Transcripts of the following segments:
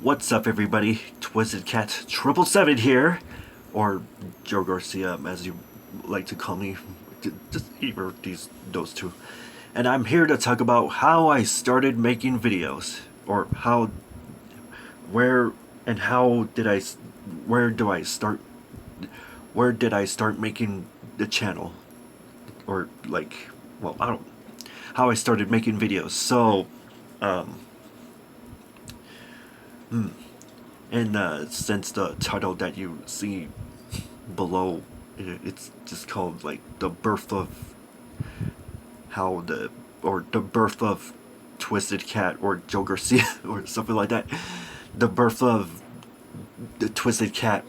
What's up, everybody? Twisted Cat 777 here, or Joe Garcia, as you like to call me. Just either those two. And I'm here to talk about how I started making videos, or where, and how did I, where do I start, where did I start making the channel, or well, I don't, how I started making videos. So, and since the title that you see below, it's just called like the birth of how the or the birth of Twisted Cat or Joe Garcia or something like that. The birth of the Twisted Cat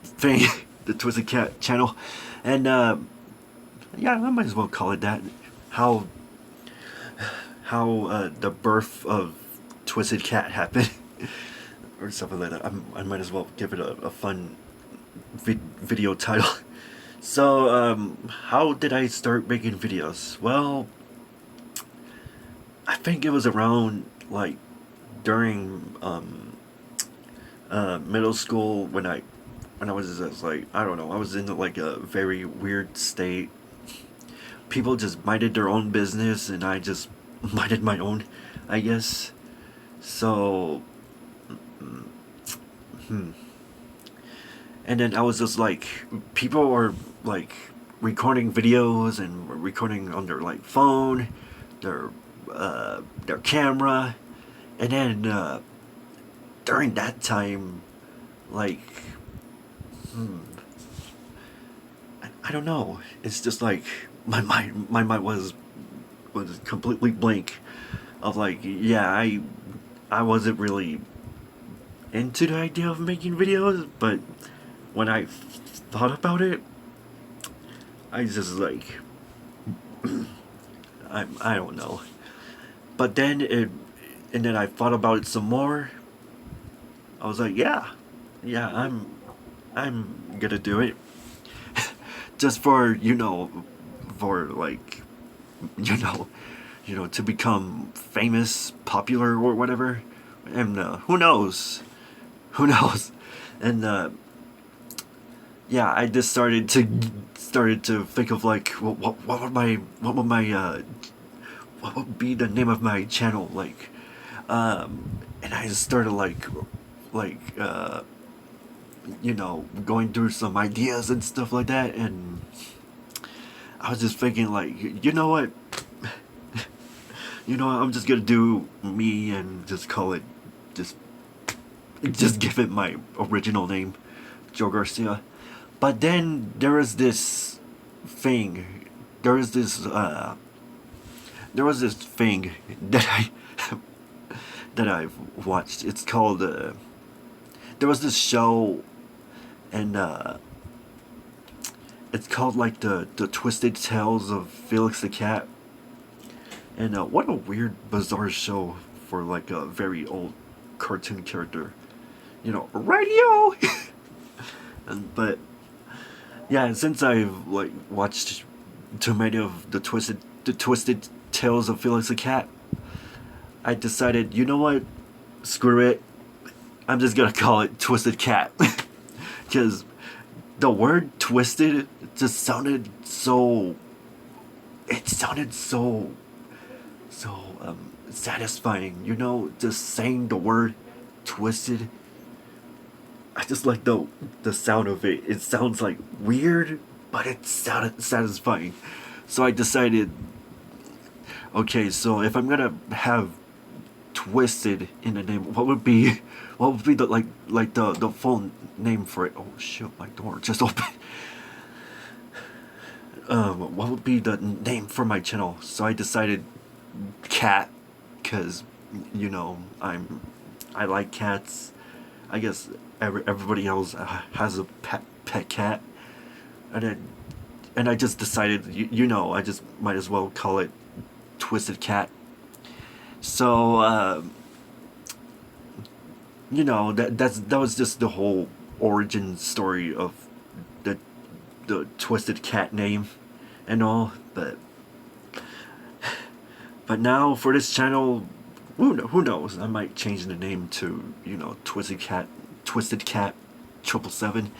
thing, the Twisted Cat channel, and yeah, I might as well call it that. How the birth of Twisted Cat happened, or something like that. I might as well give it a fun video title. So, how did I start making videos? Well, I think it was around like during middle school when I was just like, I don't know, I was in like a very weird state. People just minded their own business, and I just minded my own, I guess. So, and then I was just like, people were like recording videos and recording on their like phone, their camera, and then during that time, like, I don't know. It's just like my mind was completely blank. Of like, yeah, I wasn't really into the idea of making videos, but when I thought about it, I just like, I don't know. But then and then I thought about it some more. I was like, yeah, yeah, I'm gonna do it. Just for, for like, you know, to become famous, popular, or whatever. And who knows? Who knows? And yeah, I just started to think of like, what would be the name of my channel, like, and I just started like going through some ideas and stuff like that, and I was just thinking like, you know what, I'm just gonna do me and just call it, just give it my original name, Joe Garcia. But then there is this thing, there is this there was this thing that that I've watched. It's called there was this show, and it's called like the Twisted Tales of Felix the Cat. And what a weird, bizarre show for like a very old cartoon character. Radio. But yeah, since I've like watched too many of the Twisted Tales of Felix the Cat, I decided, you know what, screw it. I'm just gonna call it Twisted Cat, because the word twisted just sounded so. It sounded so satisfying. Just saying the word twisted. I just like the sound of it. It sounds like weird, but it sounded satisfying. So I decided, okay, so if I'm gonna have twisted in the name, what would be the the full name for it? Oh shit, my door just opened. What would be the name for my channel? So I decided cat, because I like cats. I guess everybody else has a pet cat, and then I just decided, I just might as well call it Twisted Cat. So that was just the whole origin story of the Twisted Cat name and all. But now for this channel, who knows? I might change the name to, you know, Twisted Cat 777.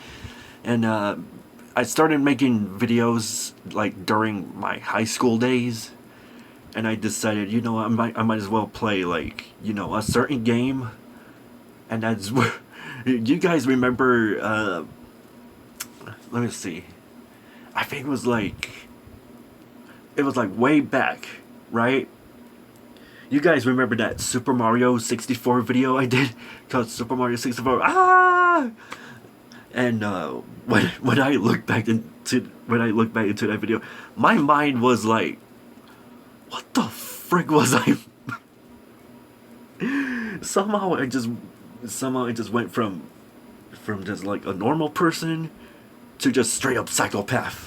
And I started making videos like during my high school days, and I decided, you know, I might as well play like, you know, a certain game, and that's where you guys remember. Let me see. I think it was like way back, right? You guys remember that Super Mario 64 video I did called Super Mario 64? Ah! And when I look back into that video, my mind was like, what the frick was I? somehow I just went from just like a normal person to just straight up psychopath.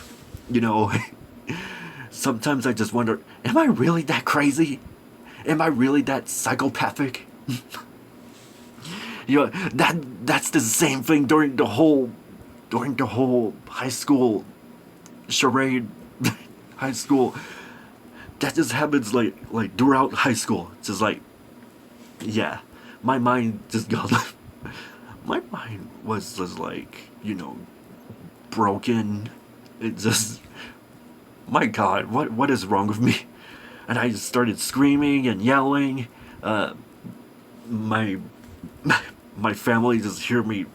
You know, sometimes I just wonder, am I really that crazy? Am I really that psychopathic? You know, that's the same thing during the whole high school charade. High school, that just happens like throughout high school. It's just like, yeah, my mind just got my mind was just like, you know, broken. It just, my God, what is wrong with me? And I just started screaming and yelling. My my family just hear me.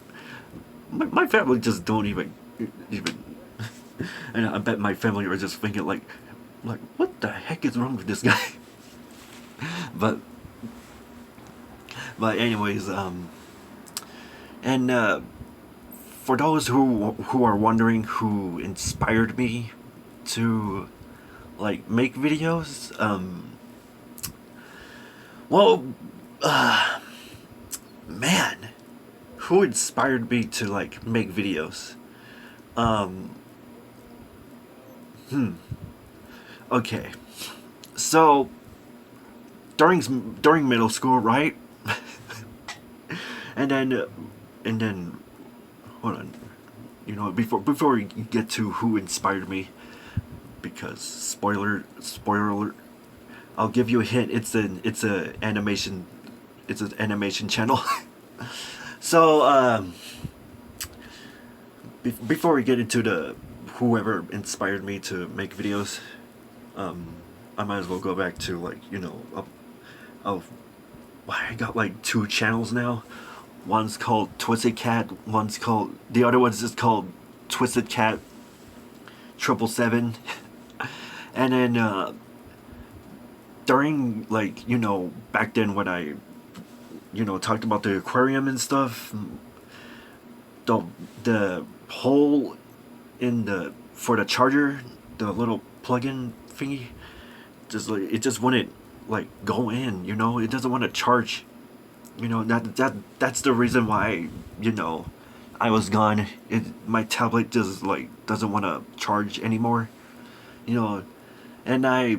My family just don't even. And I bet my family are just thinking like what the heck is wrong with this guy? but anyways, and for those who are wondering who inspired me to like make videos, well, man, who inspired me to like make videos? Okay, so during middle school, right? and then hold on, you know, before we get to who inspired me, because spoiler alert, I'll give you a hint. It's an animation channel. So before we get into the whoever inspired me to make videos, I might as well go back to like, you know, I got like 2 channels now. One's called Twisted Cat. The other one's just called Twisted Cat 777. And then during like, you know, back then when I, you know, talked about the aquarium and stuff, the hole in the for the charger, the little plug-in thingy, just like it just wouldn't like go in, you know. It doesn't want to charge, you know. That's the reason why, you know, I was gone. My tablet just like doesn't want to charge anymore, you know. And I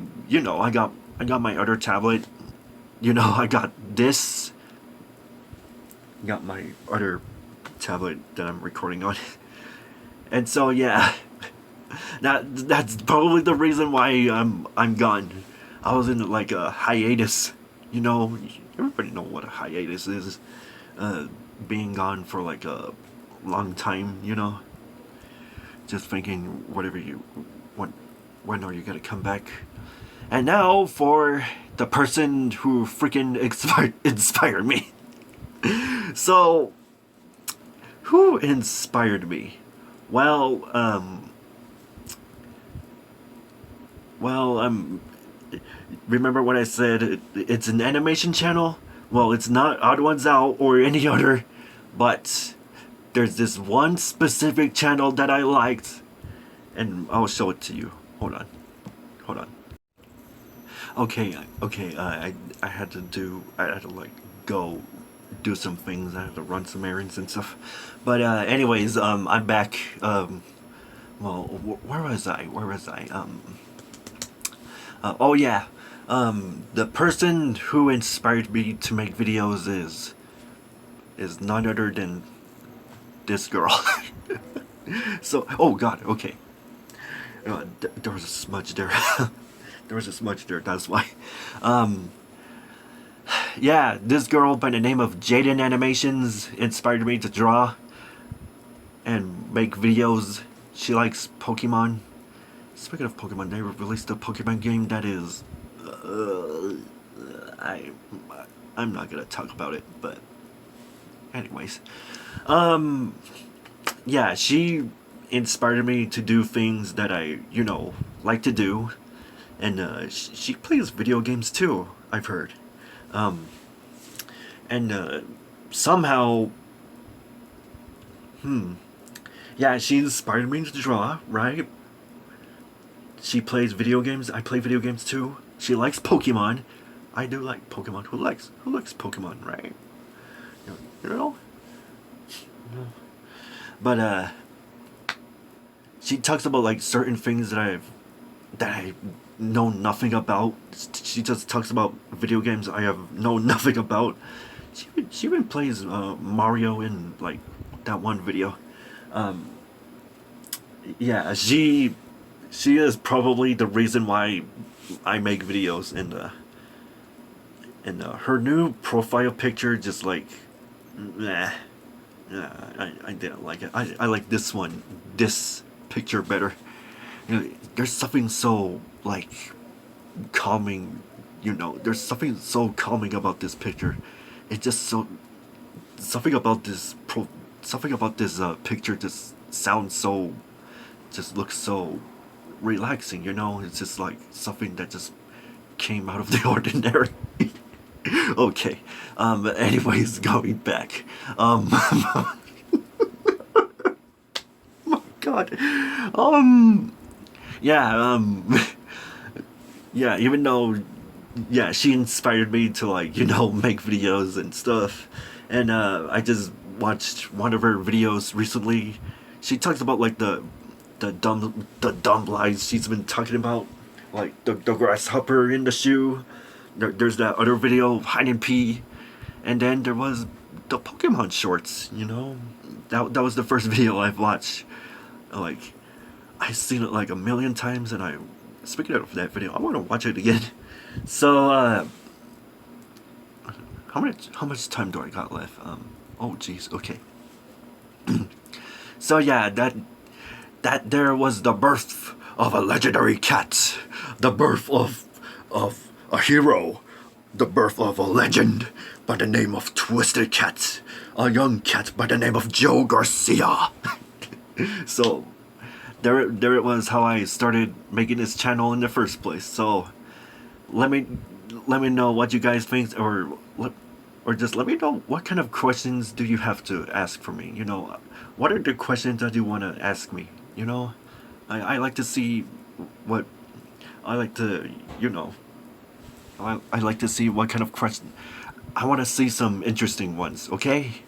got my other tablet, you know. I got my other tablet that I'm recording on. And so yeah, that's probably the reason why I'm gone. I was in like a hiatus, you know. Everybody know what a hiatus is. Being gone for like a long time, you know. Just thinking when are you gonna come back? And now for the person who freaking inspired me. So, who inspired me? Well, remember when I said it's an animation channel? Well, it's not Odd Ones Out or any other, but there's this one specific channel that I liked, and I'll show it to you. Hold on. Okay. I had to like go do some things. I had to run some errands and stuff. But anyways, I'm back. Well, where was I? Oh yeah. The person who inspired me to make videos is none other than this girl. So, oh God, okay. There was a smudge there. There was a smudge there. That's why. yeah, this girl by the name of Jaden Animations inspired me to draw and make videos. She likes Pokemon. Speaking of Pokemon, they released a Pokemon game that is... I, I'm not gonna talk about it, but... Anyways. Yeah, she inspired me to do things that I, like to do. And she plays video games too, I've heard. And somehow... Yeah, she inspired me to draw, right? She plays video games. I play video games too. She likes Pokemon. I do like Pokemon. Who likes Pokemon, right? You know? But she talks about like certain things that I know nothing about. She just talks about video games I have known nothing about. She even plays Mario in like that one video. Yeah, she is probably the reason why I make videos, and her new profile picture just like, nah, I didn't like it. I like this picture better. There's something so like calming, there's something so calming about this picture. It's just so something about this picture just sounds so, just looks so relaxing. It's just like something that just came out of the ordinary. Okay. Anyways, going back. My God. Yeah. Yeah. Even though, yeah, she inspired me to like make videos and stuff, and I just watched one of her videos recently. She talks about like the dumb lies she's been talking about, like the grasshopper in the shoe. There's that other video, hide and pee, and then there was the Pokemon shorts. That was the first video I've watched. Like, I've seen it like a million times, and speaking of that video, I want to watch it again. So how much time do I got left? Oh jeez, okay. So yeah, that there was the birth of a legendary cat, the birth of a hero, the birth of a legend by the name of Twisted Cat, a young cat by the name of Joe Garcia. So there it was, how I started making this channel in the first place. So let me know what you guys think, or just let me know what kind of questions do you have to ask for me. What are the questions that you want to ask me? I like to see what I like to, I like to see what kind of question. I want to see some interesting ones, okay?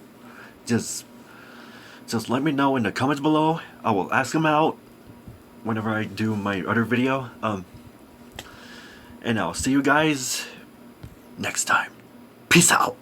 Just let me know in the comments below. I will ask them out whenever I do my other video. And I'll see you guys next time. Peace out.